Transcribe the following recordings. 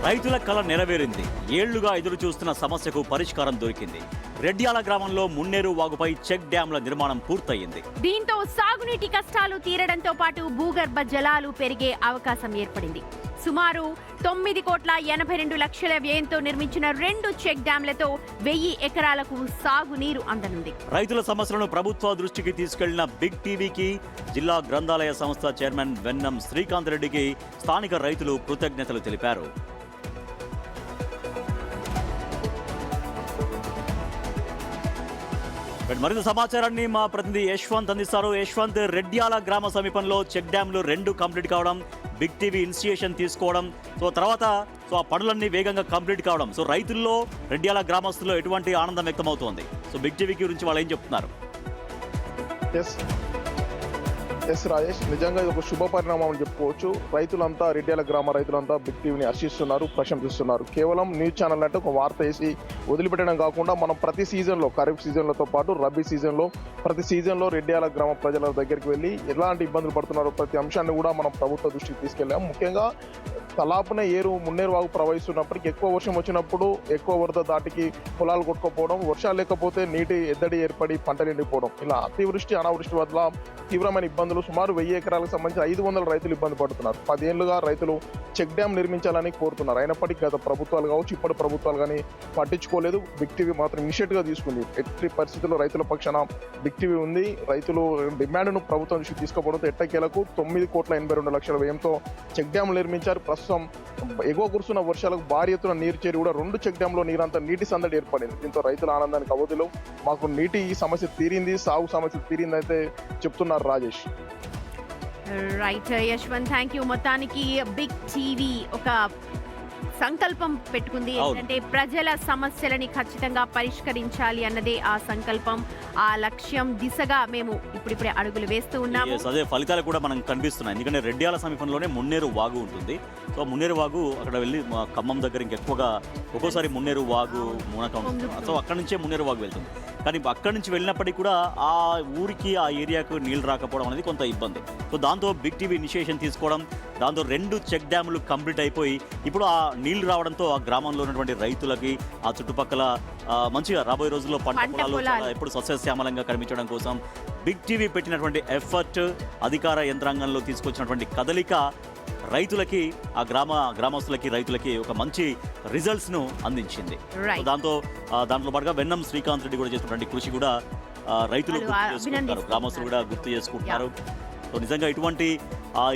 రైతుల కల నెరవేరింది. ఏళ్లుగా ఎదురు చూస్తున్న సమస్యకు పరిష్కారం దొరికింది. రెడ్యాల గ్రామంలో మున్నేరు వాగుపై చెక్ డ్యాంల నిర్మాణం పూర్తయింది. దీంతో సాగునీటి కష్టాలు తీరడంతో పాటు భూగర్భ జలాలు పెరిగే అవకాశం ఏర్పడింది. సుమారు 9,82,00,000 వ్యయంతో నిర్మించిన 2 చెక్ డ్యాంలతో 1000 ఎకరాలకు సాగునీరు అందనుంది. రైతుల సమస్యలను ప్రభుత్వ దృష్టికి తీసుకెళ్లిన బిగ్ టీవీకి, జిల్లా గ్రంథాలయ సంస్థ చైర్మన్ వెన్నం శ్రీకాంత్ రెడ్డికి స్థానిక రైతులు కృతజ్ఞతలు తెలిపారు. మరింత సమాచారాన్ని మా ప్రతినిధి యశ్వంత్ అందిస్తారు. యశ్వంత్, రెడ్యాల గ్రామ సమీపంలో చెక్ డ్యాంలు 2 కంప్లీట్ కావడం, బిగ్ టీవీ ఇనిషియేషన్ తీసుకోవడం, తర్వాత ఆ పనులన్నీ వేగంగా కంప్లీట్ కావడం, రైతుల్లో రెడ్యాల గ్రామస్తుల్లో ఎటువంటి ఆనందం వ్యక్తమవుతోంది? బిగ్ టీవీ గురించి వాళ్ళు ఏం చెప్తున్నారు? ఎస్ రాజేష్, నిజంగా ఇది ఒక శుభ పరిణామం అని చెప్పుకోవచ్చు. రైతులంతా, రెడ్యాల గ్రామ రైతులంతా బిగ్ టీవీని హర్షిస్తున్నారు, ప్రశంసిస్తున్నారు. కేవలం న్యూస్ ఛానల్ అంటే ఒక వార్త వేసి వదిలిపెట్టడం కాకుండా మనం ప్రతి సీజన్లో, ఖరీఫ్ సీజన్లతో పాటు రబీ సీజన్లో, ప్రతి సీజన్లో రెడ్యాల గ్రామ ప్రజల దగ్గరికి వెళ్ళి ఎలాంటి ఇబ్బందులు పడుతున్నారో ప్రతి అంశాన్ని కూడా మనం ప్రభుత్వ దృష్టికి తీసుకెళ్ళాం. ముఖ్యంగా తలాపున మున్నేరు వాగు ప్రవహిస్తున్నప్పటికీ ఎక్కువ వర్షం వచ్చినప్పుడు ఎక్కువ వరద దాటికి పొలాలు కొట్టుకోపోవడం, వర్షాలు లేకపోతే నీటి ఎద్దడి ఏర్పడి పంటలు ఎండిపోవడం, ఇలా అతివృష్టి అనావృష్టి వల్ల తీవ్రమైన ఇబ్బందులు. సుమారు 1000 ఎకరాలకు సంబంధించి 500 రైతులు ఇబ్బంది పడుతున్నారు. 10 ఏళ్లుగా రైతులు చెక్ డ్యామ్ నిర్మించాలని కోరుతున్నారు. అయినప్పటికీ గత ప్రభుత్వాలు కావచ్చు, ఇప్పటి ప్రభుత్వాలు కానీ పట్టించుకోలేదు. బిగ్ టీవీ మాత్రం ఇనిషియేటివ్గా తీసుకుంది. ఎట్టి పరిస్థితుల్లో రైతుల పక్షాన బిగ్ టీవీ ఉంది. రైతులు డిమాండ్ను ప్రభుత్వం దృష్టికి తీసుకుపోవడంతో ఎట్టకేలకు 9,82,00,000 వ్యయంతో చెక్ డ్యామ్లు నిర్మించారు. ప్రస్తుతం ఎగువ కురుస్తున్న వర్షాలకు భారీ ఎత్తున నీరు చేరి కూడా 2 చెక్ డ్యాంలో నీరంతా నీటి సందడి ఏర్పడింది. దీంతో రైతుల ఆనందానికి అవధిలో మాకు నీటి సమస్య తీరింది, సాగు సమస్య తీరింది అయితే చెప్తున్నారు Rajesh. Right Yashwant, thank you. మొత్తానికి బిగ్ టీవీ ఒక సంకల్పం పెట్టుకుంది. ఏంటంటే ప్రజల సమస్యలని ఖచ్చితంగా పరిష్కరించాలి అన్నదే ఆ సంకల్పం, ఆ లక్ష్యం దిశగా మేము ఇప్పుడిప్పుడే అడుగులు వేస్తూ ఉన్నాము. అదే ఫలితాలు కూడా మనం కనిపిస్తున్నాయి. ఎందుకంటే రెడ్యాల సమీపంలోనే మున్నేరు వాగు ఉంటుంది. మున్నేరు వాగు అక్కడ వెళ్ళి ఖమ్మం దగ్గర ఇంకెక్కువగా ఒక్కోసారి మున్నేరు వాగు మునకం, అక్కడి నుంచే మున్నేరు వాగు వెళ్తుంది. కానీ అక్కడి నుంచి వెళ్ళినప్పటికీ కూడా ఆ ఊరికి, ఆ ఏరియాకు నీళ్ళు రాకపోవడం అనేది కొంత ఇబ్బంది. దాంతో బిగ్ టీవీ ఇనిషియేషన్ తీసుకోవడం, దాంతో 2 చెక్ డ్యాములు కంప్లీట్ అయిపోయి ఇప్పుడు ఆ నీళ్లు రావడంతో ఆ గ్రామంలో ఉన్నటువంటి రైతులకి, ఆ చుట్టుపక్కల మంచిగా రాబోయే రోజుల్లో పంట పొలాలు ఎప్పుడు సస్యశ్యామలంగా కనిపించడం కోసం బిగ్ టీవీ పెట్టినటువంటి ఎఫర్ట్, అధికార యంత్రాంగంలో తీసుకొచ్చినటువంటి కదలిక రైతులకి, ఆ గ్రామస్తులకి, రైతులకి ఒక మంచి రిజల్ట్స్ ను అందించింది. దాంట్లో పాటుగా వెన్నం శ్రీకాంత్ రెడ్డి కూడా చేసినటువంటి కృషి కూడా రైతులు గుర్తు చేసుకుంటారు, గ్రామస్తులు కూడా గుర్తు చేసుకుంటున్నారు. నిజంగా ఇటువంటి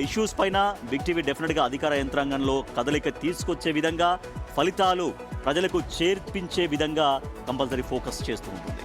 ఇష్యూస్ పైన బిగ్ టీవీ డెఫినెట్గా అధికార యంత్రాంగంలో కదలిక తీసుకొచ్చే విధంగా, ఫలితాలు ప్రజలకు చేర్పించే విధంగా కంపల్సరీ ఫోకస్ చేస్తూ ఉంటుంది.